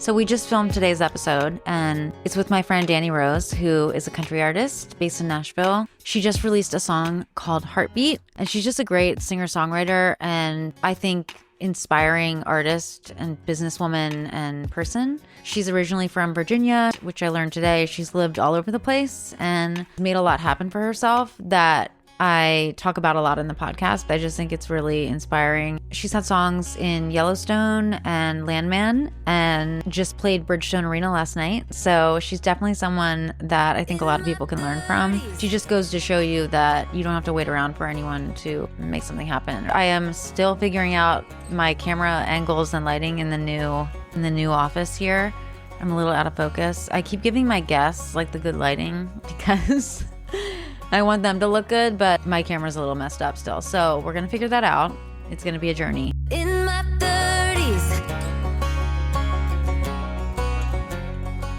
So we just filmed today's episode, and it's with my friend Dani Rose, who is a country artist based in Nashville. She just released a song called Heartbeat, and she's just a great singer-songwriter, and I think inspiring artist and businesswoman and person. She's originally from Virginia, which I learned today. She's lived all over the place and made a lot happen for herself that I talk about a lot in the podcast. I just think it's really inspiring. She's had songs in Yellowstone and Landman and just played Bridgestone Arena last night. So she's definitely someone that I think a lot of people can learn from. She just goes to show you that you don't have to wait around for anyone to make something happen. I am still figuring out my camera angles and lighting in the new office here. I'm a little out of focus. I keep giving my guests like the good lighting because I want them to look good, but my camera's a little messed up still. So we're going to figure that out. It's going to be a journey. In my 30s.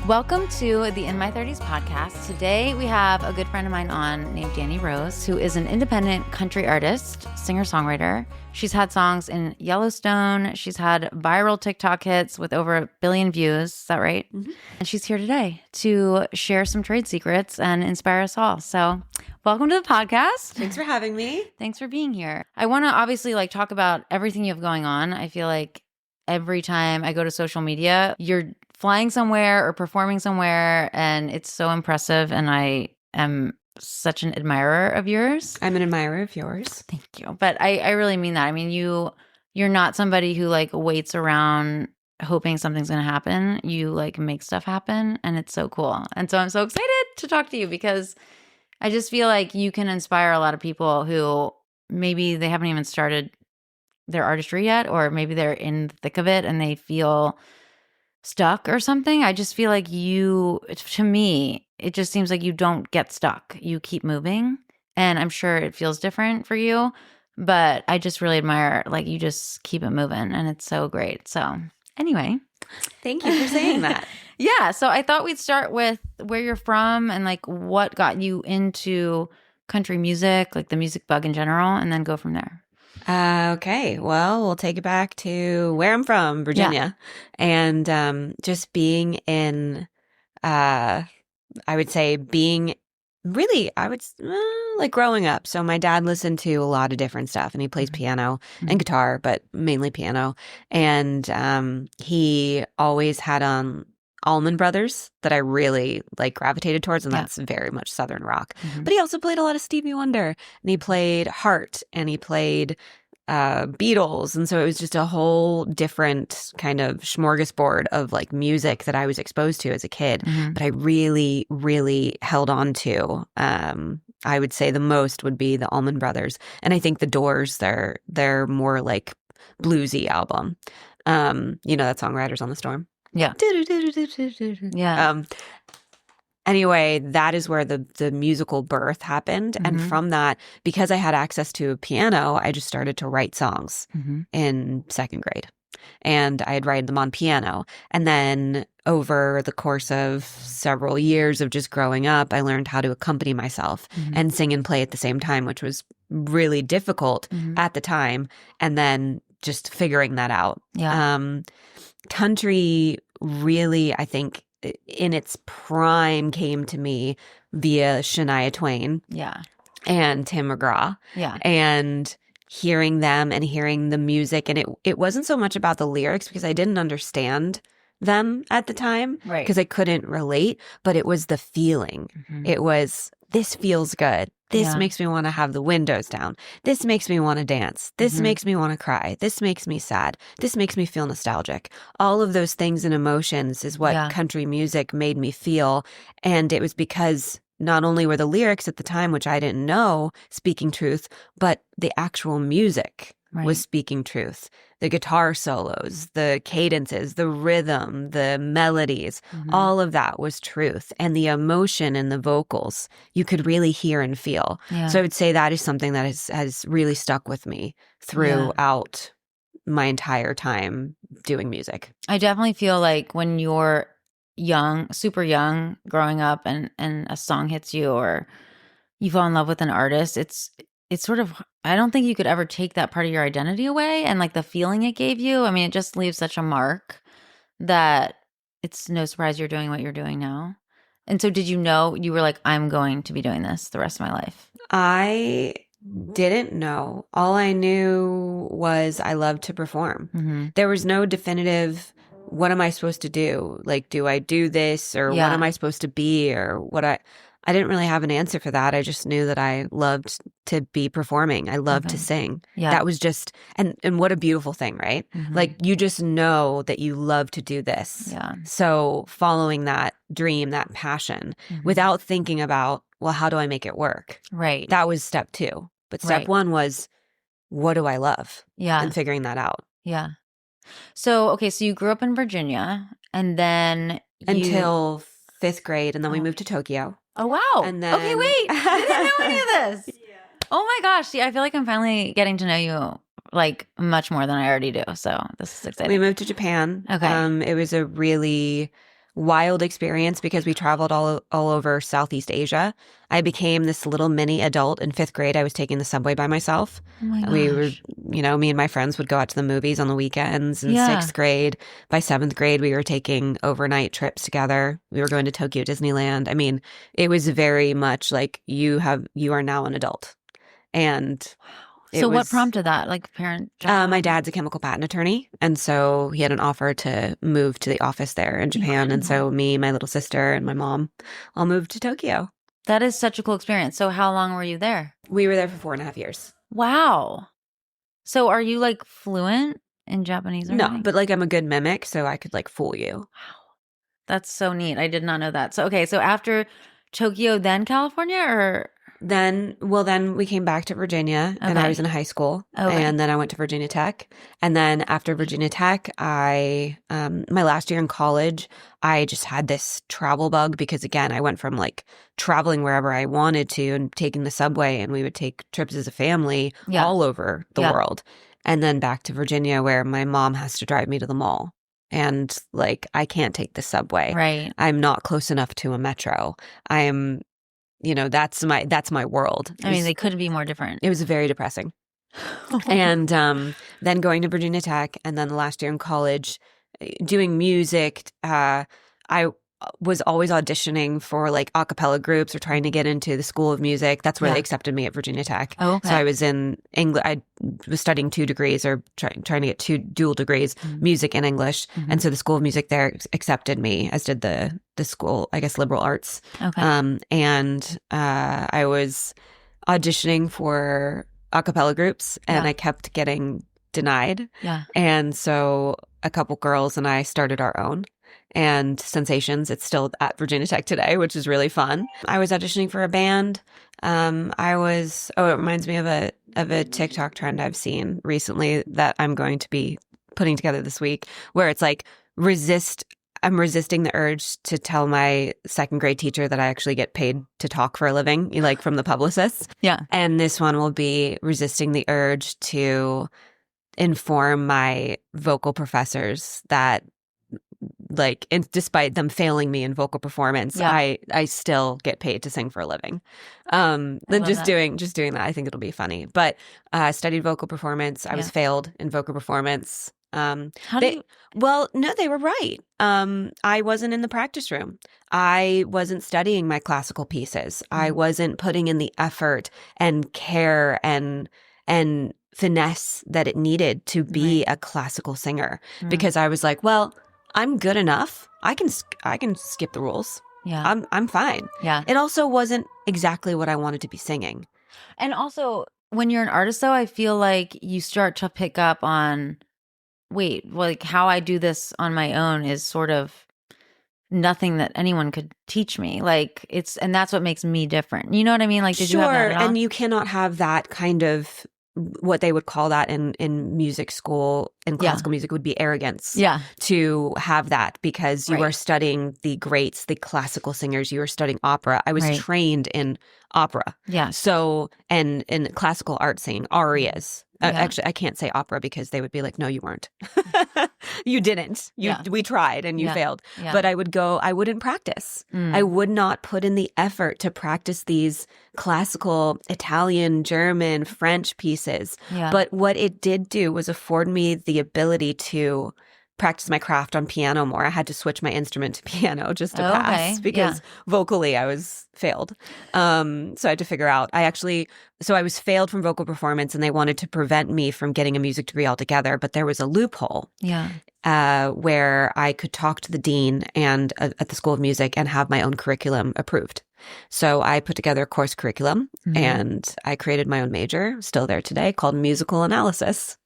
Welcome to the In My 30s podcast. Today we have a good friend of mine on named Dani Rose, who is an independent country artist, singer-songwriter. She's had songs in Yellowstone. She's had viral TikTok hits with over 1 billion views. Is that right? Mm-hmm. And she's here today to share some trade secrets and inspire us all. So welcome to the podcast. Thanks for having me. Thanks for being here. I want to obviously talk about everything you have going on. I feel like every time I go to social media, you're flying somewhere or performing somewhere, and it's so impressive. And I am such an admirer of yours. I'm an admirer of yours. Thank you. But I really mean that. I mean, you're not somebody who waits around hoping something's going to happen. You make stuff happen, and it's so cool. And so I'm so excited to talk to you because I just feel like you can inspire a lot of people who maybe they haven't even started their artistry yet, or maybe they're in the thick of it and they feel stuck or something. I just feel like to me, it just seems like you don't get stuck. You keep moving, and I'm sure it feels different for you, but I just really admire, you just keep it moving, and it's so great. So anyway. Thank you for saying that. Yeah. So I thought we'd start with where you're from and what got you into country music, the music bug in general, and then go from there. Okay. Well, we'll take it back to where I'm from, Virginia. Yeah. And just being in, I would say growing up. So my dad listened to a lot of different stuff, and he plays piano and guitar, but mainly piano. And he always had on Allman Brothers that I really gravitated towards, and that's very much Southern rock. Mm-hmm. But he also played a lot of Stevie Wonder, and he played Heart, and he played Beatles, and so it was just a whole different kind of smorgasbord of music that I was exposed to as a kid. Mm-hmm. But I really, really held on to. I would say the most would be the Allman Brothers, and I think the Doors. They're more bluesy album. That song "Riders on the Storm." Yeah. Yeah. Anyway, that is where the musical birth happened. Mm-hmm. And from that, because I had access to a piano, I just started to write songs in second grade. And I'd write them on piano. And then over the course of several years of just growing up, I learned how to accompany myself and sing and play at the same time, which was really difficult at the time. And then just figuring that out. Yeah. Country really, I think, in its prime came to me via Shania Twain. Yeah. And Tim McGraw. Yeah. And hearing them and hearing the music. And it wasn't so much about the lyrics because I didn't understand them at the time. Right. Because I couldn't relate. But it was the feeling. Mm-hmm. It was, this feels good. This makes me want to have the windows down. This makes me want to dance. This makes me want to cry. This makes me sad. This makes me feel nostalgic. All of those things and emotions is what country music made me feel. And it was because not only were the lyrics at the time, which I didn't know, speaking truth, but the actual music was speaking truth. The guitar solos, the cadences, the rhythm, the melodies, all of that was truth. And the emotion in the vocals, you could really hear and feel. Yeah. So I would say that is something that has really stuck with me throughout my entire time doing music. I definitely feel like when you're young, super young, growing up, and a song hits you or you fall in love with an artist, it's sort of, I don't think you could ever take that part of your identity away, and the feeling it gave you. I mean, it just leaves such a mark that it's no surprise you're doing what you're doing now. And so did you know, you were like, I'm going to be doing this the rest of my life? I didn't know. All I knew was I loved to perform. Mm-hmm. There was no definitive, what am I supposed to do? Like, do I do this, or what Yeah. am I supposed to be, or what I didn't really have an answer for that. I just knew that I loved to be performing. I loved to Okay. sing. Yeah. That was just, and what a beautiful thing, right? Mhm. Like, you just know that you love to do this. Yeah. So following that dream, that passion, Mhm. without thinking about, well, how do I make it work? Right. That was step 2. But step Right. 1 was, what do I love? Yeah. And figuring that out. Yeah. So, okay, so you grew up in Virginia and then Until 5th grade. And then we moved to Tokyo. Oh, wow. And then... Okay, wait. I didn't know any of this. Oh my gosh. See, I feel like I'm finally getting to know you like much more than I already do. So this is exciting. We moved to Japan. Okay. It was a really wild experience because we traveled all over Southeast Asia. I became this little mini adult in 5th grade. I was taking the subway by myself. Oh my gosh. We were, me and my friends would go out to the movies on the weekends in Yeah. 6th grade. By 7th grade, we were taking overnight trips together. We were going to Tokyo Disneyland. I mean, it was very much like you are now an adult. And So what prompted that? Like parent job? my dad's a chemical patent attorney. And so he had an offer to move to the office there in Japan. And so me, my little sister, and my mom all moved to Tokyo. That is such a cool experience. So how long were you there? We were there for 4.5 years. Wow. So are you like fluent in Japanese or No, anything? but like I'm a good mimic, so I could like fool you. Wow. That's so neat. I did not know that. So, okay. So after Tokyo, then California or? Then we came back to Virginia and I Okay. was in high school. Okay. And then I went to Virginia Tech. And then after Virginia Tech, my last year in college, I just had this travel bug because again, I went from like traveling wherever I wanted to and taking the subway, and we would take trips as a family Yeah. all over the Yeah. world. And then back to Virginia where my mom has to drive me to the mall. And like, I can't take the subway. Right. I'm not close enough to a metro. I am, that's my world. I mean, they couldn't be more different. It was very depressing. And then going to Virginia Tech, and then the last year in college, doing music. I was always auditioning for like a cappella groups or trying to get into the School of Music. That's where Yeah. they accepted me at Virginia Tech. Oh, okay. So I was in English. I was studying 2 degrees or trying to get 2 dual degrees, music and English. Mhm. And so the School of Music there accepted me, as did the school, I guess, liberal arts. Okay. And I was auditioning for a cappella groups, and Yeah. I kept getting denied. Yeah. And so a couple girls and I started our own. And Sensations, it's still at Virginia Tech today, which is really fun. I was auditioning for a band. It reminds me of a TikTok trend I've seen recently that I'm going to be putting together this week, where it's like I'm resisting the urge to tell my 2nd grade teacher that I actually get paid to talk for a living, like from the publicists. Yeah. And this one will be resisting the urge to inform my vocal professors that, like, despite them failing me in vocal performance, Yeah. I still get paid to sing for a living. love that. Doing that, I think it'll be funny. But studied vocal performance. I was failed in vocal performance. Well, no, they were right. I wasn't in the practice room. I wasn't studying my classical pieces. I wasn't putting in the effort and care and finesse that it needed to be a classical singer, because I was like, well, I'm good enough. I can skip the rules. Yeah. I'm fine. Yeah. It also wasn't exactly what I wanted to be singing. And also, when you're an artist, though, I feel like you start to pick up on, wait, like how I do this on my own is sort of nothing that anyone could teach me. Like and that's what makes me different. You know what I mean? Like, did you have that at all? And you cannot have that kind of, what they would call that in music school, in classical music, would be arrogance. Yeah. To have that, because you Right. are studying the greats, the classical singers. You are studying opera. I was Right. trained in opera. Yeah. So, and in classical art singing, arias. Yeah. Actually, I can't say opera because they would be like, no, you weren't. You didn't. Yeah. We tried and you Yeah. failed. Yeah. But I wouldn't practice. Mm. I would not put in the effort to practice these classical Italian, German, French pieces. Yeah. But what it did do was afford me the ability to practice my craft on piano more. I had to switch my instrument to piano just to pass because vocally I was failed. So I had to figure out, I was failed from vocal performance and they wanted to prevent me from getting a music degree altogether. But there was a loophole where I could talk to the dean and at the School of Music and have my own curriculum approved. So I put together a course curriculum and I created my own major, still there today, called musical analysis.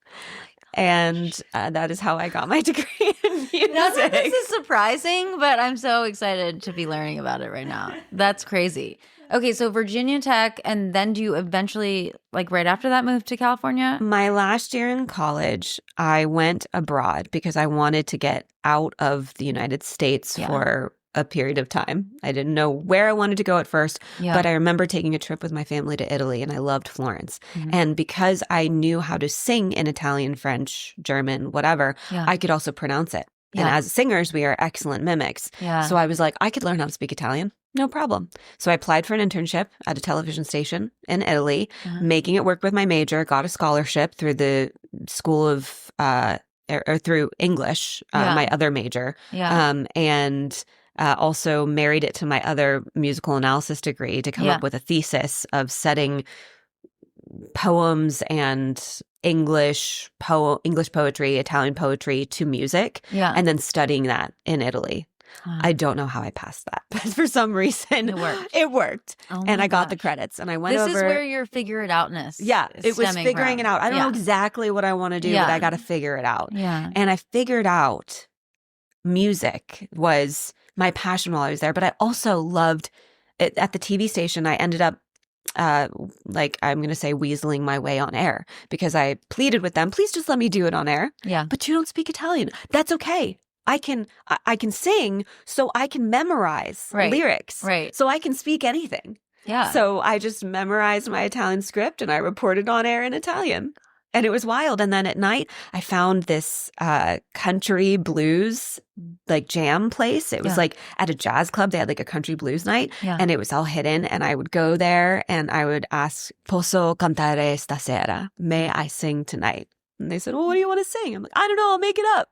And that is how I got my degree in music. This is surprising, but I'm so excited to be learning about it right now. That's crazy. Okay, so Virginia Tech, and then do you eventually, like right after that, move to California? My last year in college, I went abroad because I wanted to get out of the United States for a period of time. I didn't know where I wanted to go at first, but I remember taking a trip with my family to Italy and I loved Florence. And because I knew how to sing in Italian, French, German, whatever, I could also pronounce it. And as singers, we are excellent mimics. So I was like, I could learn how to speak Italian. No problem. So I applied for an internship at a television station in Italy, making it work with my major, got a scholarship through the School of, or through English, my other major. And also married it to my other musical analysis degree to come up with a thesis of setting poems and English poetry, Italian poetry to music, and then studying that in Italy. I don't know how I passed that, but for some reason it worked. And I got the credits and I went over. This is where your figure it outness. Yeah, it was figuring it out. I don't know exactly what I want to do, but I got to figure it out. And I figured out music was my passion while I was there, but I also loved it. At the TV station, I ended up like, I'm going to say weaseling my way on air because I pleaded with them, please just let me do it on air. But you don't speak Italian. That's okay. I can sing, so I can memorize lyrics. So I can speak anything. So I just memorized my Italian script and I reported on air in Italian. And it was wild. And then at night, I found this country blues like jam place. It was like at a jazz club. They had like a country blues night and it was all hidden. And I would go there and I would ask, Posso cantare stasera? May I sing tonight? And they said, well, what do you want to sing? I'm like, I don't know. I'll make it up.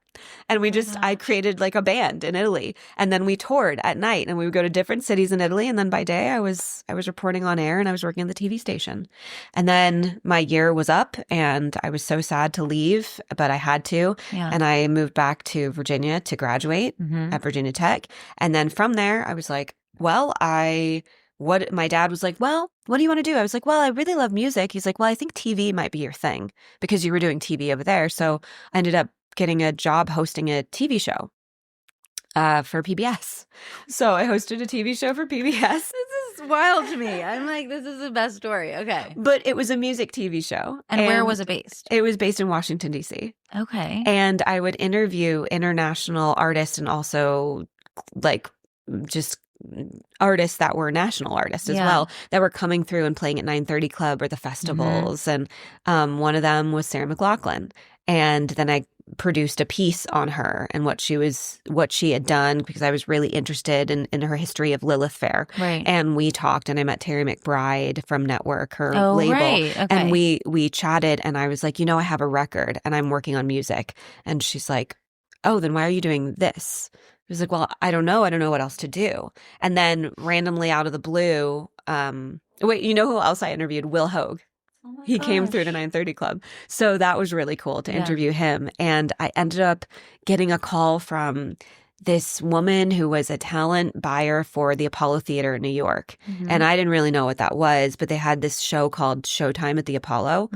And I created like a band in Italy. And then we toured at night and we would go to different cities in Italy. And then by day I was reporting on air and I was working on the TV station. And then my year was up and I was so sad to leave, but I had to. And I moved back to Virginia to graduate at Virginia Tech. And then from there I was like, well, my dad was like, well, what do you want to do? I was like, well, I really love music. He's like, well, I think TV might be your thing because you were doing TV over there. So I ended up getting a job hosting a TV show for PBS. So I hosted a TV show for PBS. This is wild to me. I'm like, this is the best story. Okay. But it was a music TV show. And where was it based? It was based in Washington, D.C. Okay. And I would interview international artists and also like just artists that were national artists as well that were coming through and playing at 930 Club or the festivals. And one of them was Sarah McLachlan. And then I produced a piece on her and what she had done because I was really interested in her history of Lilith Fair. And we talked and I met Terry McBride from Network, her label. And we chatted and I was like, I have a record and I'm working on music. And she's like, oh, then why are you doing this? I was like, well, I don't know. I don't know what else to do. And then randomly out of the blue, wait, you know who else I interviewed? Will Hogue. He came through to 930 Club. So that was really cool to interview him. And I ended up getting a call from this woman who was a talent buyer for the Apollo Theater in New York. And I didn't really know what that was, but they had this show called Showtime at the Apollo,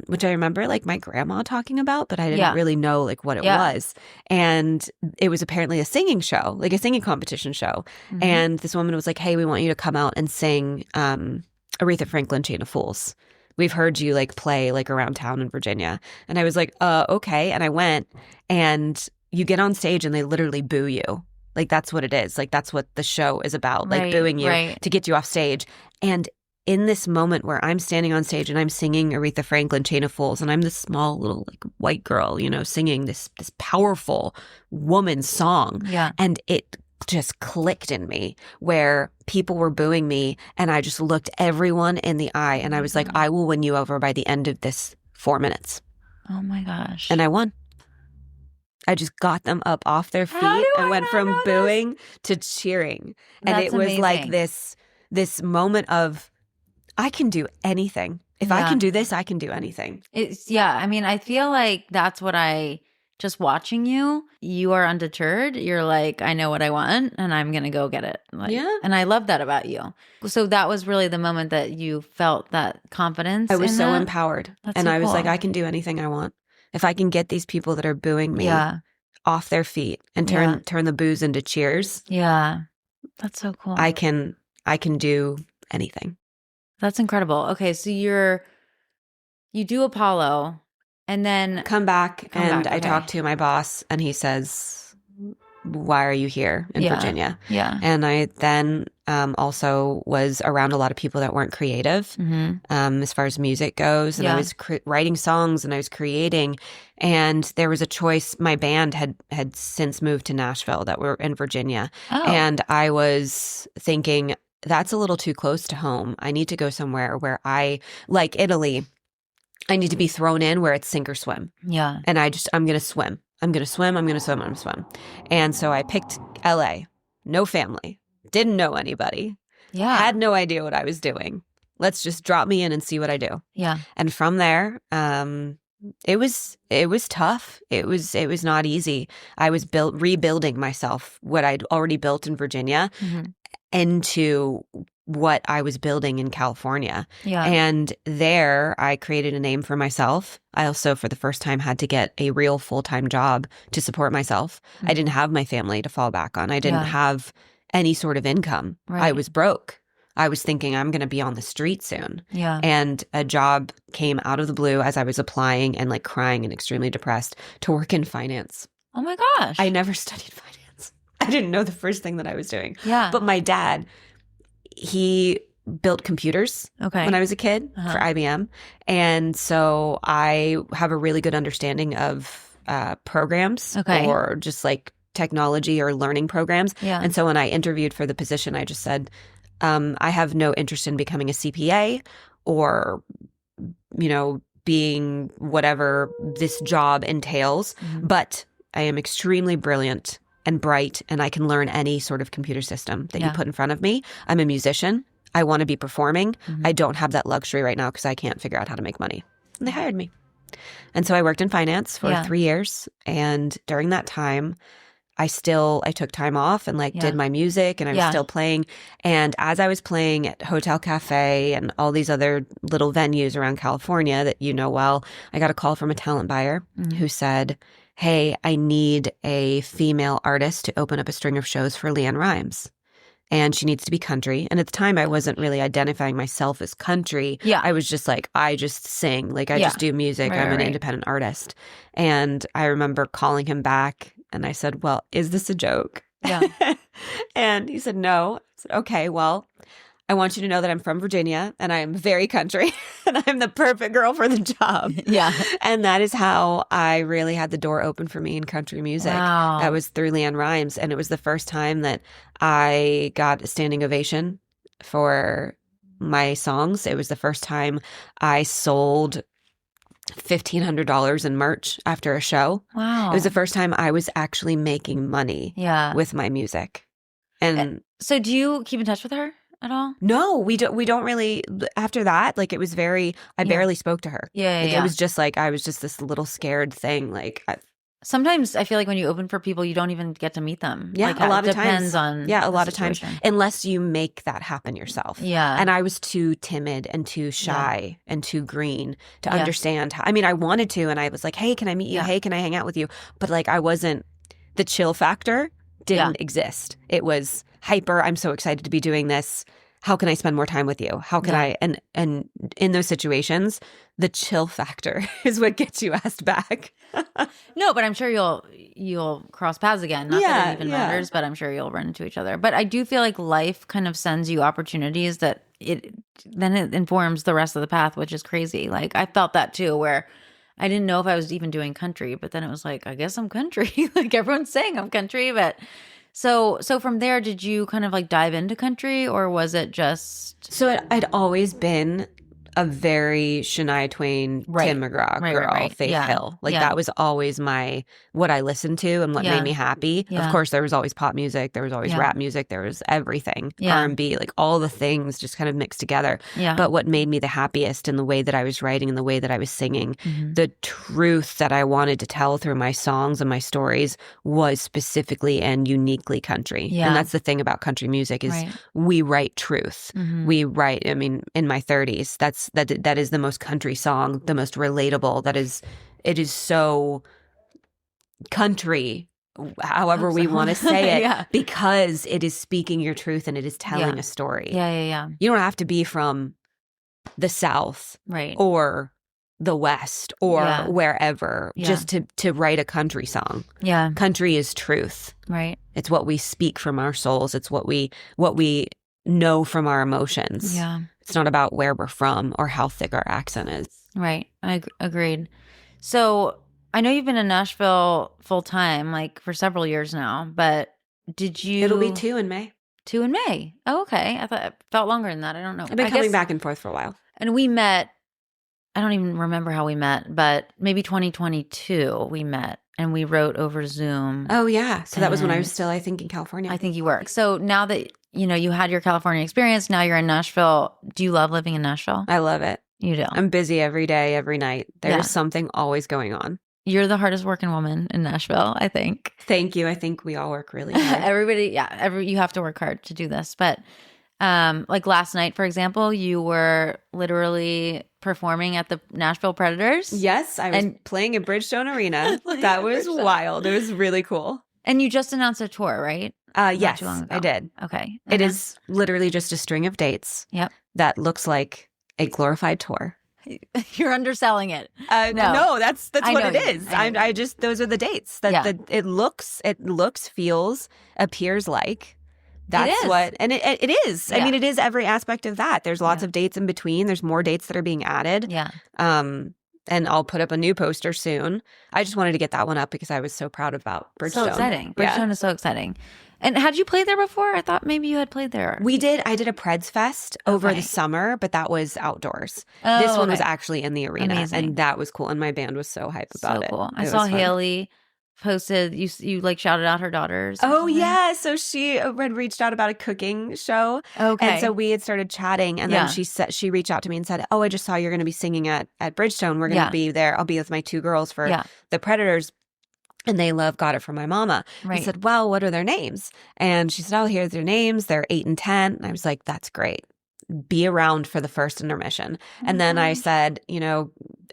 which I remember like my grandma talking about, but I didn't really know like what it was. And it was apparently a singing show, like a singing competition show. And this woman was like, hey, we want you to come out and sing Aretha Franklin, Chain of Fools. We've heard you like play like around town in Virginia. And I was like, okay. And I went and you get on stage and they literally boo you. Like that's what it is. Like that's what the show is about, like booing you to get you off stage. And in this moment where I'm standing on stage and I'm singing Aretha Franklin, Chain of Fools, and I'm this small little like white girl, singing this powerful woman song. And it just clicked in me where people were booing me and I just looked everyone in the eye and I was like, I will win you over by the end of this 4 minutes. Oh my gosh. And I won. I just got them up off their feet and went from booing to cheering. And That's it was like amazing. this moment of, I can do anything. If I can do this, I can do anything. I mean, I feel like that's what just watching you are undeterred. You're like, I know what I want and I'm going to go get it. Like, yeah. And I love that about you. So that was really the moment that you felt that confidence. I was so empowered. And I was like, I can do anything I want. If I can get these people that are booing me off their feet and turn the boos into cheers. Yeah. That's so cool. I can do anything. That's incredible. Okay, so you do Apollo and then come back. I talk to my boss and he says, why are you here in Virginia? Yeah. And I then also was around a lot of people that weren't creative as far as music goes. And I was writing songs and I was creating. And there was a choice. My band had since moved to Nashville that were in Virginia. Oh. And I was thinking, that's a little too close to home. I need to go somewhere where like Italy, I need to be thrown in where it's sink or swim. Yeah. And I'm going to swim. I'm going to swim. I'm going to swim. I'm going to swim. And so I picked LA. No family. Didn't know anybody. Yeah. Had no idea what I was doing. Let's just drop me in and see what I do. Yeah. And from there, it was tough. It was not easy. I was rebuilding myself, what I'd already built in Virginia, into what I was building in California. Yeah. And there I created a name for myself. I also, for the first time, had to get a real full-time job to support myself. I didn't have my family to fall back on. I didn't have any sort of income. Right. I was broke. I was thinking I'm going to be on the street soon. Yeah. And a job came out of the blue as I was applying and like crying and extremely depressed to work in finance. Oh my gosh. I never studied finance. I didn't know the first thing that I was doing. Yeah. But my dad, he built computers when I was a kid for IBM. And so I have a really good understanding of programs or just like technology or learning programs. Yeah. And so when I interviewed for the position, I just said, I have no interest in becoming a CPA or, being whatever this job entails, but I am extremely brilliant and bright, and I can learn any sort of computer system that you put in front of me. I'm a musician. I want to be performing. I don't have that luxury right now because I can't figure out how to make money. And they hired me. And so I worked in finance for 3 years. And during that time, I took time off and did my music, and I was still playing. And as I was playing at Hotel Cafe and all these other little venues around California that you know well, I got a call from a talent buyer who said, hey, I need a female artist to open up a string of shows for LeAnn Rimes. And she needs to be country. And at the time, I wasn't really identifying myself as country. Yeah. I was just like, I just sing. I just do music. I'm an independent artist. And I remember calling him back and I said, well, is this a joke? Yeah. And he said, no. I said, okay, well, I want you to know that I'm from Virginia and I am very country and I'm the perfect girl for the job. Yeah. And that is how I really had the door open for me in country music. Wow. That was through LeAnn Rimes. And it was the first time that I got a standing ovation for my songs. It was the first time I sold $1,500 in merch after a show. Wow. It was the first time I was actually making money with my music. And so do you keep in touch with her at all? No, we don't really. After that, it was very, I barely spoke to her. It was just I was just this little scared thing. Sometimes I feel like when you open for people, you don't even get to meet them. Yeah, a lot of times. Depends on a lot of times, unless you make that happen yourself. Yeah. And I was too timid and too shy and too green to understand how. I mean, I wanted to, and I was like, hey, can I meet you? Hey, can I hang out with you? But I wasn't. The chill factor didn't exist. It was hyper. I'm so excited to be doing this. How can I spend more time with you? How can I? And in those situations, the chill factor is what gets you asked back. No, but I'm sure you'll cross paths again. Not that it even matters, but I'm sure you'll run into each other. But I do feel like life kind of sends you opportunities that it informs the rest of the path, which is crazy. I felt that too, where I didn't know if I was even doing country, but then it was I guess I'm country. Everyone's saying I'm country, but so from there, did you kind of dive into country, or was it just? So I'd always been a very Shania Twain, Right. Tim McGraw Right, girl, right. Faith Yeah. Hill. Like Yeah. that was always what I listened to and what Yeah. made me happy. Yeah. Of course, there was always pop music, there was always Yeah. rap music, there was everything, Yeah. R&B, like all the things just kind of mixed together. Yeah. But what made me the happiest in the way that I was writing and the way that I was singing, Mhm. the truth that I wanted to tell through my songs and my stories was specifically and uniquely country. Yeah. And that's the thing about country music is Right. we write truth. Mhm. We write, I mean, in my 30s, that is the most country song, the most relatable. It is so country, however we want to say it, Yeah. because it is speaking your truth and it is telling Yeah. a story. Yeah. Yeah. Yeah. You don't have to be from the South Right. or the West or Yeah. wherever Yeah. just to write a country song. Yeah. Country is truth. Right. It's what we speak from our souls. It's what we know from our emotions. Yeah. It's not about where we're from or how thick our accent is. Right. Agreed. So I know you've been in Nashville full time, like for several years now, but did you? It'll be 2 in May. 2 in May. Oh, okay. I thought it felt longer than that. I don't know. I've been coming back and forth for a while. And we met. I don't even remember how we met, but maybe 2022 we met and we wrote over Zoom. Oh, yeah. So that was when I was And still, I think, in California. I think you were. So now that you had your California experience, now you're in Nashville. Do you love living in Nashville? I love it. You do. I'm busy every day, every night. There's Yeah. something always going on. You're the hardest working woman in Nashville, I think. Thank you. I think we all work really hard. Everybody, yeah, you have to work hard to do this. But like last night, for example, you were literally performing at the Nashville Predators. Yes, I was playing at Bridgestone Arena. Playing That at was Bridgestone. wild. It was really cool. And you just announced a tour, right? Not Yes, too long ago. I did. Okay. It is literally just a string of dates. Yep. That looks like a glorified tour. You're underselling it. No, that's I what know it you. is. I know I just those are the dates that Yeah. it looks, feels, appears like. That's is. what, and it is. I Yeah. mean, it is every aspect of that. There's lots Yeah. of dates in between. There's more dates that are being added. Yeah. And I'll put up a new poster soon. I just wanted to get that one up because I was so proud about Bridgestone. So exciting. Yeah. Bridgestone is so exciting. And had you played there before? I thought maybe you had played there. We did. I did a Preds Fest over Okay. the summer, but that was outdoors. Oh, This one was okay. actually in the arena, Amazing. and that was cool. And my band was so hype about So it. cool. It I was saw fun. Haley posted, you like shouted out her daughters. or Oh something? yeah, so she had reached out about a cooking show, Okay. and so we had started chatting, and Yeah. then she reached out to me and said, "Oh, I just saw you're going to be singing at Bridgestone. We're going to Yeah. be there. I'll be with my 2 girls for Yeah. the Predators." And they love Got It From My Mama. Right. I said, "Well, what are their names?" And she said, "Oh, here's their names. They're 8 and 10. And I was like, "That's great. Be around for the first intermission." And then I said,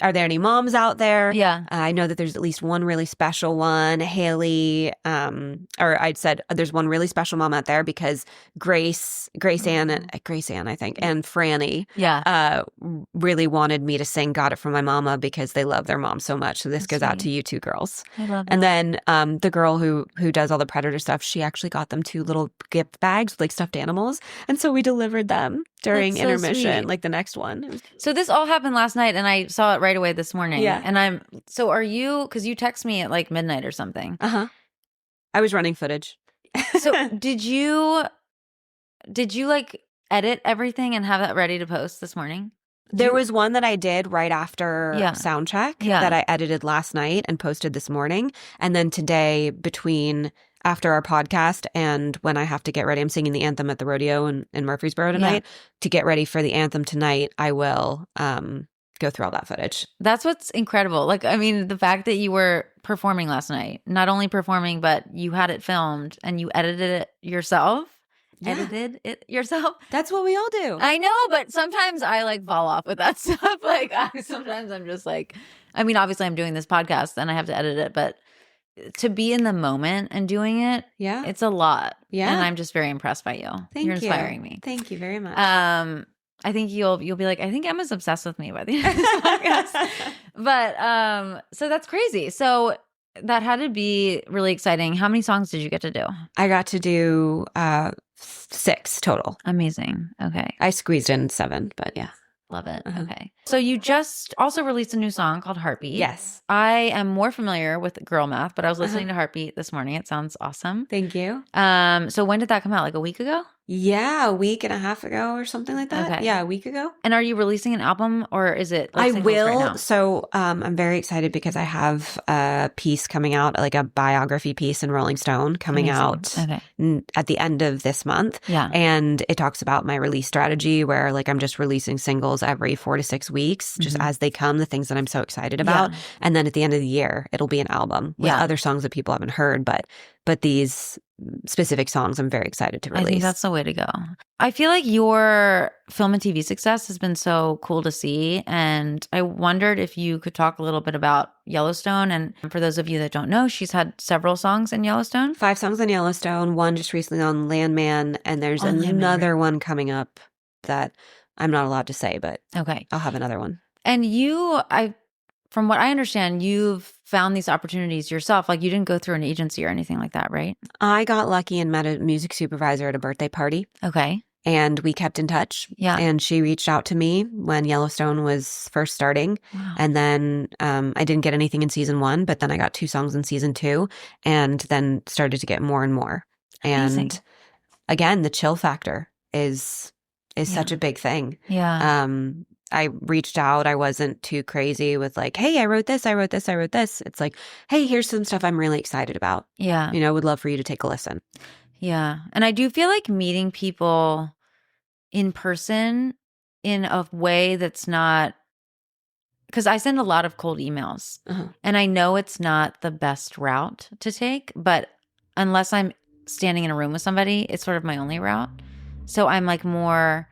"Are there any moms out there?" Yeah. I know that there's at least one really special one, Haley, or I'd said there's one really special mom out there because Grace Ann, I think, and Franny Yeah. really wanted me to sing Got It From My Mama because they love their mom so much. So this That's goes out sweet. to you 2 girls. I love that. And then the girl who does all the Predator stuff, she actually got them 2 little gift bags with like stuffed animals. And so we delivered them during That's so intermission, sweet. like the next one. It was So this all happened last night and I saw it right away this morning. Yeah. And are you, because you text me at like midnight or something. I was running footage. So did you like edit everything and have that ready to post this morning? There was one that I did right after Yeah. sound check Yeah. that I edited last night and posted this morning. And then today, after our podcast and when I have to get ready, I'm singing the anthem at the rodeo in Murfreesboro tonight. To get ready for the anthem tonight, I will go through all that footage. That's what's incredible. Like, I mean, the fact that you were performing last night, not only performing, but you had it filmed and you edited it yourself. Yeah. Edited it yourself. That's what we all do. I know, but sometimes I like fall off with that stuff. Like sometimes I'm just like, I mean, obviously I'm doing this podcast and I have to edit it, but to be in the moment and doing it, Yeah. it's a lot. Yeah. And I'm just very impressed by you. Thank You're you. inspiring me. Thank you very much. I think you'll be like, I think Emma's obsessed with me by the end of this podcast. But so that's crazy. So that had to be really exciting. How many songs did you get to do? I got to do 6 total. Amazing. Okay. I squeezed in 7, but yeah. Love it. Uh-huh. Okay. So you just also released a new song called Heartbeat. Yes. I am more familiar with Girl Math, but I was listening to Heartbeat this morning. It sounds awesome. Thank you. So when did that come out? Like a week ago? Yeah, a week and a half ago or something like that. Okay. Yeah, a week ago. And are you releasing an album or is it like I singles will. right now? So I'm very excited because I have a piece coming out, like a biography piece in Rolling Stone coming Amazing. out Okay. at the end of this month. Yeah. And it talks about my release strategy where like I'm just releasing singles every 4 to 6 weeks, just as they come, the things that I'm so excited about. Yeah. And then at the end of the year, it'll be an album with Yeah. other songs that people haven't heard, but these specific songs I'm very excited to release. I think that's the way to go. I feel like your film and TV success has been so cool to see. And I wondered if you could talk a little bit about Yellowstone. And for those of you that don't know, she's had several songs in Yellowstone. 5 songs on Yellowstone, one just recently on Landman, and there's another one coming up that I'm not allowed to say, but Okay. I'll have another one. And from what I understand, you've found these opportunities yourself. Like you didn't go through an agency or anything like that, right? I got lucky and met a music supervisor at a birthday party. Okay. And we kept in touch. Yeah. And she reached out to me when Yellowstone was first starting. Wow. And then I didn't get anything in season 1, but then I got 2 songs in season 2 and then started to get more and more. Amazing. And again, the chill factor is such a big thing. Yeah. I reached out. I wasn't too crazy with like, hey, I wrote this. It's like, hey, here's some stuff I'm really excited about. Yeah. You know, would love for you to take a listen. Yeah. And I do feel like meeting people in person in a way that's not, because I send a lot of cold emails and I know it's not the best route to take, but unless I'm standing in a room with somebody, it's sort of my only route. So I'm like more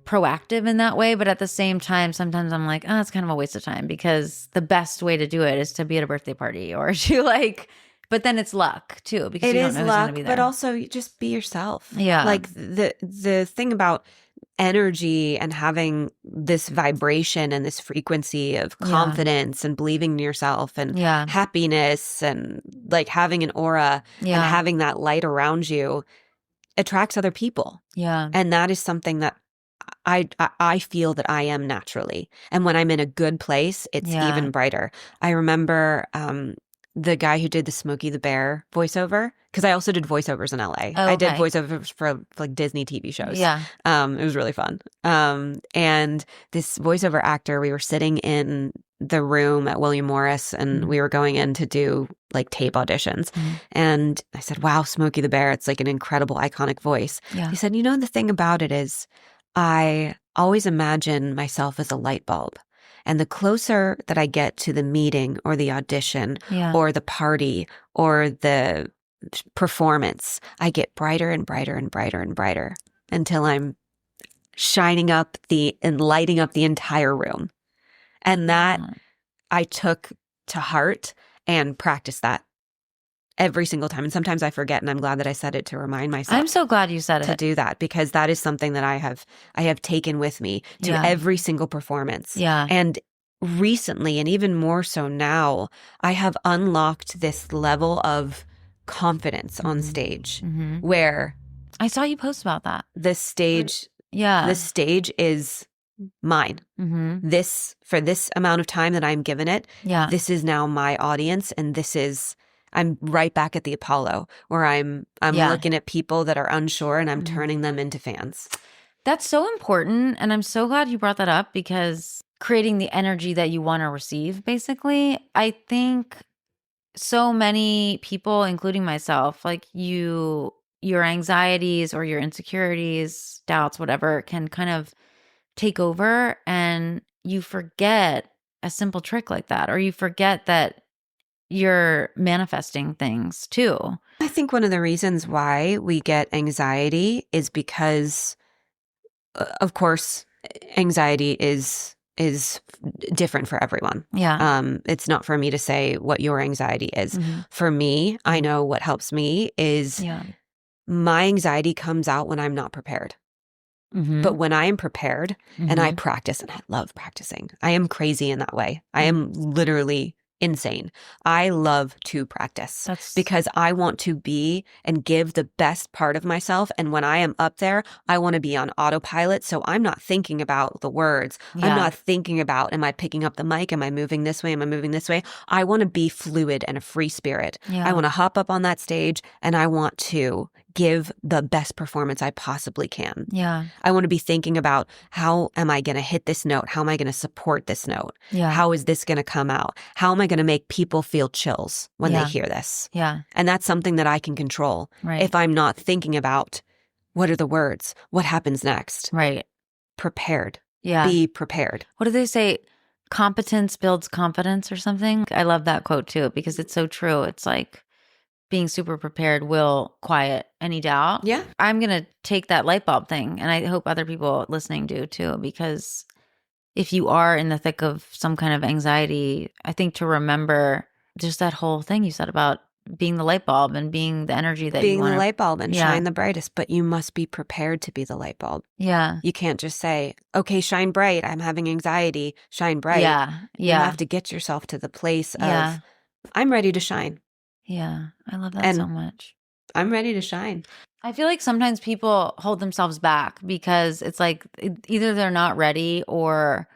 proactive in that way. But at the same time, sometimes I'm like, oh, it's kind of a waste of time because the best way to do it is to be at a birthday party or to like, but then it's luck too because It you don't is know who's luck, gonna be there. but also you just be yourself. Yeah. Like the thing about energy and having this vibration and this frequency of confidence and believing in yourself and happiness and like having an aura and having that light around you attracts other people. Yeah. And that is something that I feel that I am naturally. And when I'm in a good place, it's even brighter. I remember the guy who did the Smokey the Bear voiceover, because I also did voiceovers in LA. Oh, I did voiceovers for like Disney TV shows. Yeah. It was really fun. And this voiceover actor, we were sitting in the room at William Morris and we were going in to do like tape auditions. And I said, wow, Smokey the Bear, it's like an incredible, iconic voice. Yeah. He said, you know, the thing about it is I always imagine myself as a light bulb. And the closer that I get to the meeting or the audition or the party or the performance, I get brighter and brighter and brighter and brighter until I'm shining up and lighting up the entire room. And that I took to heart and practiced that every single time. And sometimes I forget, and I'm glad that I said it to remind myself. I'm so glad you said it. To do that, because that is something that I have taken with me to every single performance. Yeah. And recently, and even more so now, I have unlocked this level of confidence on stage where I saw you post about that. the stage is mine. For this amount of time that I'm given it, this is now my audience, and I'm right back at the Apollo where I'm looking at people that are unsure and I'm turning them into fans. That's so important. And I'm so glad you brought that up because creating the energy that you want to receive, basically, I think so many people, including myself, like your anxieties or your insecurities, doubts, whatever, can kind of take over and you forget a simple trick like that, or you forget that you're manifesting things too. I think one of the reasons why we get anxiety is because, of course, anxiety is different for everyone. Yeah. It's not for me to say what your anxiety is. For me, I know what helps me is my anxiety comes out when I'm not prepared. But when I am prepared and I practice, and I love practicing, I am crazy in that way. I am literally insane. I love to practice because I want to be and give the best part of myself. And when I am up there, I want to be on autopilot. So I'm not thinking about the words. I'm not thinking about, am I picking up the mic? Am I moving this way? Am I moving this way? I want to be fluid and a free spirit. I want to hop up on that stage and I want to give the best performance I possibly can. Yeah. I want to be thinking about, how am I going to hit this note? How am I going to support this note? Yeah. How is this going to come out? How am I going to make people feel chills when they hear this? Yeah. And that's something that I can control. Right. If I'm not thinking about, what are the words? What happens next? Right. Prepared. Yeah. Be prepared. What do they say? Competence builds confidence or something. I love that quote too, because it's so true. It's like being super prepared will quiet any doubt. Yeah. I'm going to take that light bulb thing, and I hope other people listening do too, because if you are in the thick of some kind of anxiety, I think to remember just that whole thing you said about being the light bulb and being the energy that you Being want the light bulb and Yeah. shine the brightest, but you must be prepared to be the light bulb. Yeah. You can't just say, okay, shine bright. I'm having anxiety. Shine bright. Yeah. You Yeah. have to get yourself to the place of, Yeah. I'm ready to shine. Yeah. I love that And- so much. I'm ready to shine. I feel like sometimes people hold themselves back because it's like either they're not ready or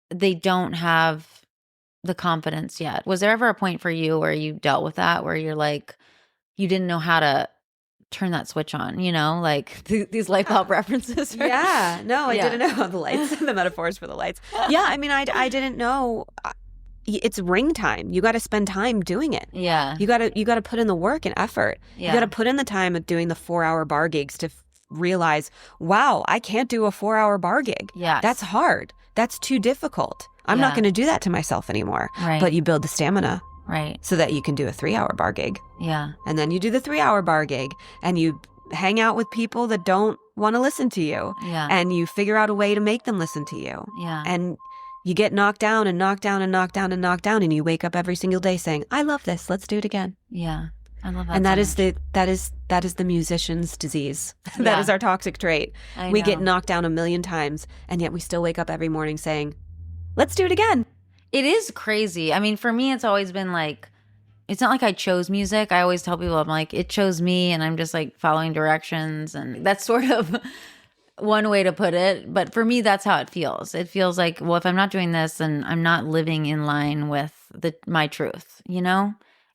they don't have the confidence yet. Was there ever a point for you where you dealt with that, where you're like, you didn't know how to turn that switch on, like these light bulb references? Yeah. No, I Yeah. didn't know the lights, the metaphors for the lights. Yeah. I mean, I didn't know. It's ring time. You got to spend time doing it. Yeah. You got to put in the work and effort. Yeah. You got to put in the time of doing the 4-hour bar gigs to realize, wow, I can't do a 4-hour bar gig. Yes. That's hard. That's too difficult. I'm not Yeah. going to do that to myself anymore. Right. But you build the stamina Right. so that you can do a 3-hour bar gig. Yeah. And then you do the 3-hour bar gig and you hang out with people that don't want to listen to you. Yeah. And you figure out a way to make them listen to you. Yeah. And you get knocked down and knocked down and knocked down and knocked down, and you wake up every single day saying, I love this. Let's do it again. Yeah. I love that. And that so is much. that is the musician's disease. Yeah. That is our toxic trait. I We get know. knocked down 1,000,000 times, and yet we still wake up every morning saying, let's do it again. It is crazy. I mean, for me, it's always been like, it's not like I chose music. I always tell people, I'm like, it chose me, and I'm just like following directions. And that's sort of one way to put it. But for me, that's how it feels. It feels like, well, if I'm not doing this, then I'm not living in line with my truth,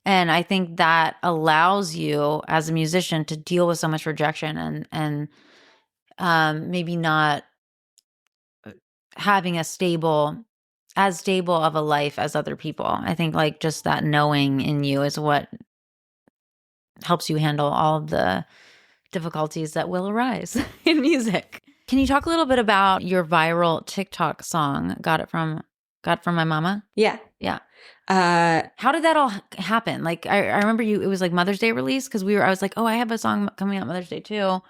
And I think that allows you as a musician to deal with so much rejection and maybe not having as stable of a life as other people. I think like just that knowing in you is what helps you handle all of the difficulties that will arise in music. Can you talk a little bit about your viral TikTok song, Got It From My Mama? Yeah. Yeah. Uh, How did that all happen? Like I remember it was like Mother's Day release because I was like, oh, I have a song coming out Mother's Day too.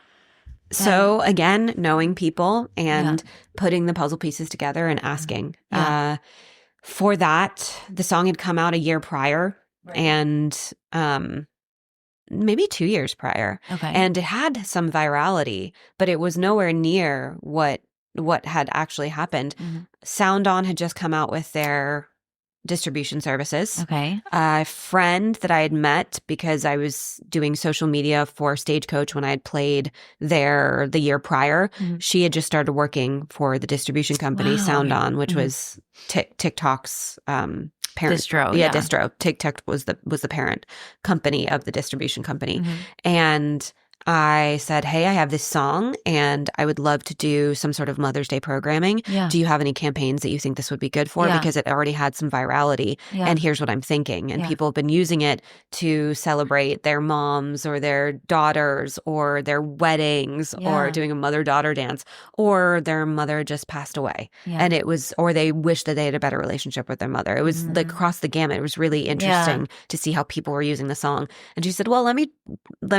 so again, knowing people and putting the puzzle pieces together and asking. Yeah. For that, the song had come out a year prior and maybe 2 years prior. Okay. And it had some virality, but it was nowhere near what had actually happened. Mhm. Sound On had just come out with their distribution services. Okay. A friend that I had met because I was doing social media for Stagecoach when I had played there the year prior. Mhm. She had just started working for the distribution company Wow. Sound On, which Mhm. was TikTok's parent Distro, Yeah, yeah. distro. TikTok was the parent company of the distribution company, Mhm. and I said, hey, I have this song and I would love to do some sort of Mother's Day programming. Yeah. Do you have any campaigns that you think this would be good for? Yeah. Because it already had some virality. Yeah. And here's what I'm thinking. And Yeah. people have been using it to celebrate their moms or their daughters or their weddings Yeah. or doing a mother-daughter dance or their mother just passed away. Yeah. And it was, or they wished that they had a better relationship with their mother. It was like across the gamut. It was really interesting to see how people were using the song. And she said, well, let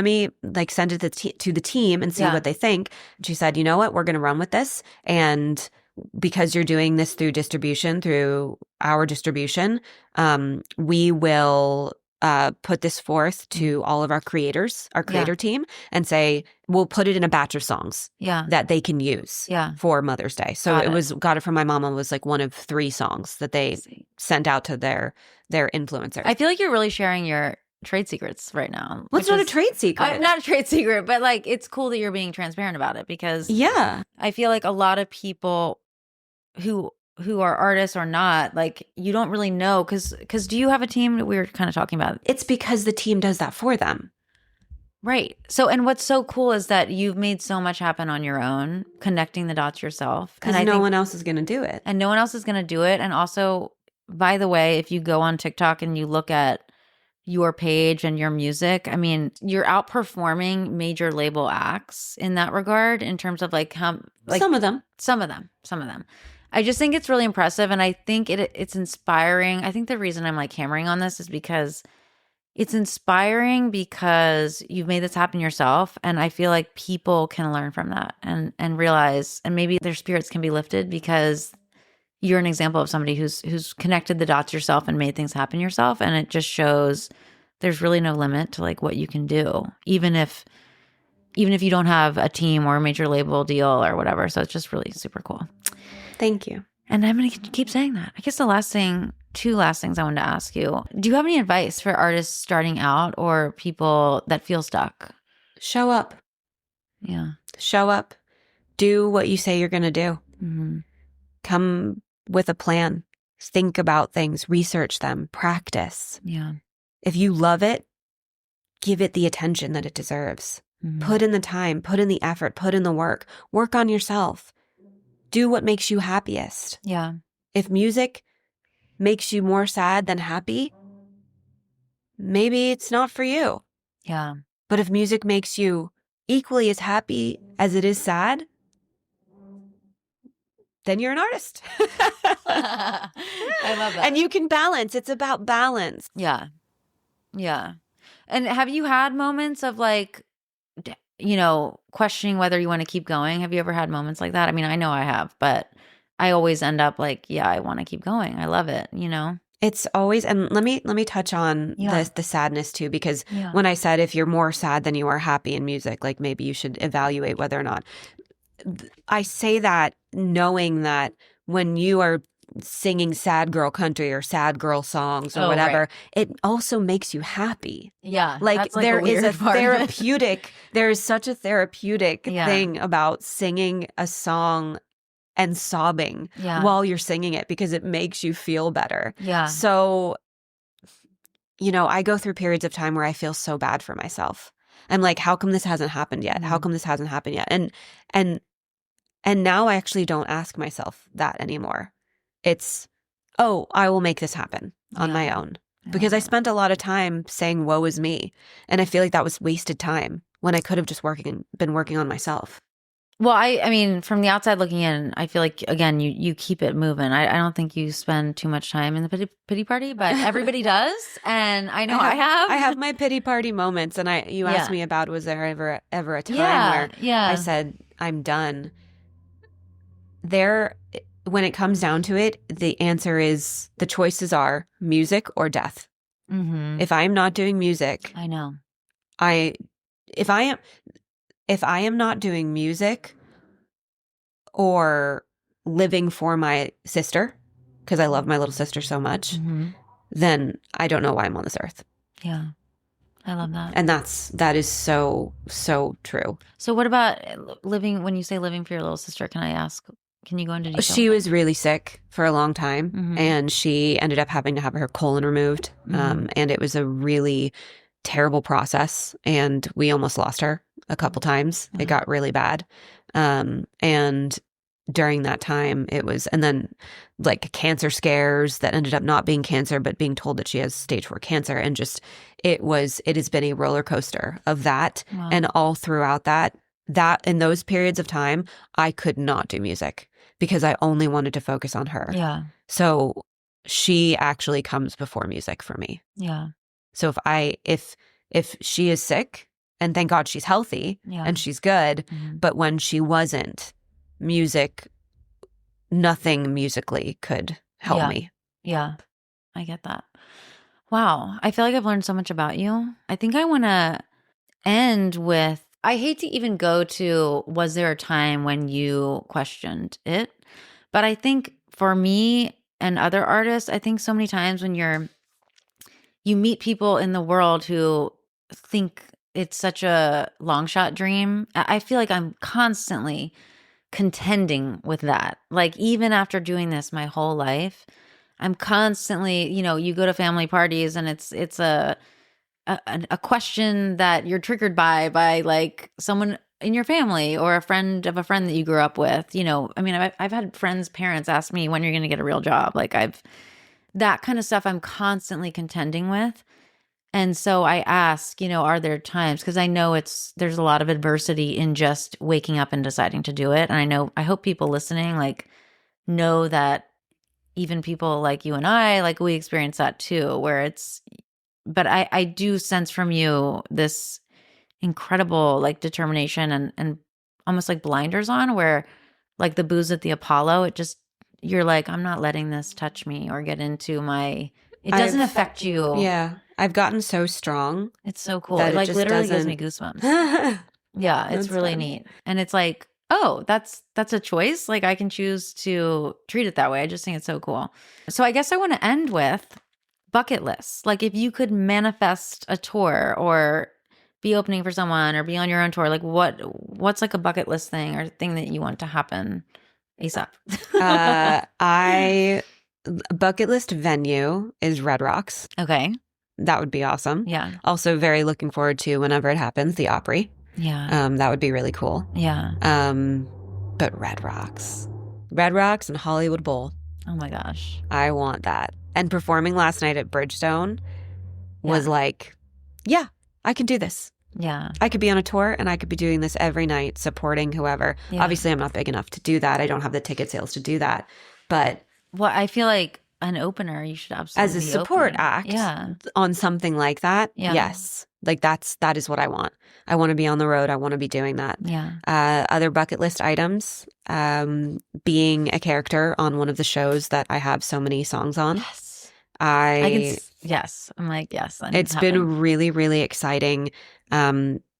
me like send it to the team and see Yeah. what they think. And she said, you know what, we're going to run with this. And because you're doing this through our distribution, we will put this forth to all of our creators, our creator team, and say, we'll put it in a batch of songs Yeah. that they can use Yeah. for Mother's Day. So Got it it. was Got It From My Mama was like one of 3 songs that they sent out to their influencers. I feel like you're really sharing your trade secrets right now. What's which not a is- trade secret? Not a trade secret, but like it's cool that you're being transparent about it because Yeah. I feel like a lot of people who are artists or not, like you don't really know because do you have a team that we were kind of talking about? It's because the team does that for them. Right. So, and what's so cool is that you've made so much happen on your own, connecting the dots yourself. And Because no one else is going to do it. And no one else is going to do it. And also, by the way, if you go on TikTok and you look at your page and your music, I mean, you're outperforming major label acts in that regard in terms of like how, like some of them. I just think it's really impressive. And I think it's inspiring. I think the reason I'm like hammering on this is because it's inspiring because you've made this happen yourself. And I feel like people can learn from that and realize, and maybe their spirits can be lifted because you're an example of somebody who's connected the dots yourself and made things happen yourself. And it just shows there's really no limit to like what you can do, even if you don't have a team or a major label deal or whatever. So it's just really super cool. Thank you. And I'm going to keep saying that. I guess two last things I wanted to ask you. Do you have any advice for artists starting out or people that feel stuck? Show up. Yeah. Show up. Do what you say you're going to do. Mm-hmm. Come with a plan. Think about things. Research them. Practice. Yeah. If you love it, give it the attention that it deserves. Mm-hmm. Put in the time. Put in the effort. Put in the work. Work on yourself. Do what makes you happiest. Yeah. If music makes you more sad than happy, maybe it's not for you. Yeah. But if music makes you equally as happy as it is sad, then you're an artist. I love that. And you can balance. It's about balance. Yeah. Yeah. And have you had moments of like, questioning whether you want to keep going? Have you ever had moments like that? I mean, I know I have, but I always end up like, yeah, I want to keep going. I love it, It's always, and let me touch on the sadness too, because Yeah. when I said if you're more sad than you are happy in music, like maybe you should evaluate whether or not. I say that knowing that when you are singing sad girl country or sad girl songs or whatever, right. it also makes you happy. Yeah. Like that's there a is weird a part of it. therapeutic, there is such a therapeutic Yeah. thing about singing a song and sobbing Yeah. while you're singing it because it makes you feel better. Yeah. So, I go through periods of time where I feel so bad for myself. I'm like, how come this hasn't happened yet? How come this hasn't happened yet? And now I actually don't ask myself that anymore. It's, oh, I will make this happen on my own. Because I spent a lot of time saying, woe is me. And I feel like that was wasted time when I could have just been working on myself. Well, I mean, from the outside looking in, I feel like, again, you keep it moving. I don't think you spend too much time in the pity party, but everybody does. And I know I have. I have my pity party moments. And you asked me about, was there ever a time where I said, I'm done? When it comes down to it, the answer is the choices are music or death. Mm-hmm. If I am not doing music, I know. If I am not doing music or living for my sister, because I love my little sister so much, then I don't know why I'm on this earth. Yeah. I love that. And that is so, so true. So what about when you say living for your little sister, can I ask, can you go into detail? She was really sick for a long time and she ended up having to have her colon removed. And it was a really terrible process and we almost lost her a couple times. It got really bad. And during that time and then like cancer scares that ended up not being cancer, but being told that she has stage 4 cancer. And just, it has been a roller coaster of that. Wow. And all throughout that in those periods of time, I could not do music because I only wanted to focus on her. Yeah. So she actually comes before music for me. Yeah. So if she is sick, and thank God she's healthy and she's good, but when she wasn't, nothing musically could help me. Yeah. I get that. Wow. I feel like I've learned so much about you. I think I want to end with, I hate to even go to, was there a time when you questioned it? But I think for me and other artists, I think so many times when you meet people in the world who think it's such a long shot dream. I feel like I'm constantly contending with that. Like even after doing this my whole life, I'm constantly, you go to family parties and it's a a question that you're triggered by like someone in your family or a friend of a friend that you grew up with. You know, I mean, I've had friends' parents ask me when you're going to get a real job. Like that kind of stuff I'm constantly contending with. And so I ask, you know, are there times, because I know there's a lot of adversity in just waking up and deciding to do it. And I hope people listening like know that even people like you and I, like we experience that too, but I do sense from you this incredible like determination and almost like blinders on, where like the booze at the Apollo, you're like, I'm not letting this touch me or get into it doesn't affect you. Yeah. I've gotten so strong. It's so cool. It like literally gives me goosebumps. Yeah, it's really neat. And it's like, oh, that's a choice. Like I can choose to treat it that way. I just think it's so cool. So I guess I want to end with bucket lists. Like if you could manifest a tour or be opening for someone or be on your own tour, like what's like a bucket list thing or thing that you want to happen ASAP? Bucket list venue is Red Rocks. Okay. That would be awesome. Yeah. Also very looking forward to whenever it happens, the Opry. Yeah. That would be really cool. Yeah. But Red Rocks and Hollywood Bowl. Oh my gosh. I want that. And performing last night at Bridgestone was like, yeah, I can do this. Yeah. I could be on a tour and I could be doing this every night, supporting whoever. Yeah. Obviously, I'm not big enough to do that. I don't have the ticket sales to do that. But well, I feel like an opener, you should absolutely as a support act on something like that. Yeah. Yes. Like that is what I want. I want to be on the road. I want to be doing that. Yeah. Other bucket list items, being a character on one of the shows that I have so many songs on. Yes. I'm like, yes. It's been really, really exciting.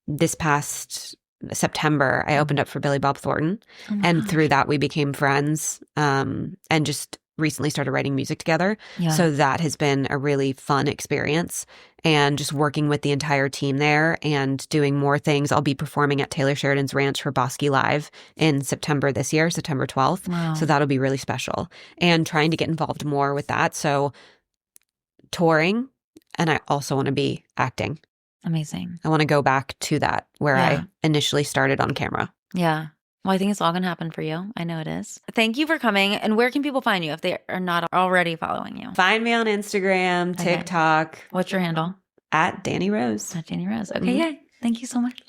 This past September, I opened up for Billy Bob Thornton. Oh and through that, we became friends and just recently started writing music together. Yeah. So that has been a really fun experience. And just working with the entire team there and doing more things. I'll be performing at Taylor Sheridan's Ranch for Bosky Live in September this year, September 12th. Wow. So that'll be really special. And trying to get involved more with that. So touring, and I also want to be acting. Amazing. I want to go back to that where I initially started on camera. Yeah. Well, I think it's all going to happen for you. I know it is. Thank you for coming. And where can people find you if they are not already following you? Find me on Instagram, TikTok. What's your handle? At Dani Rose. At Dani Rose. Okay, Yay. Thank you so much.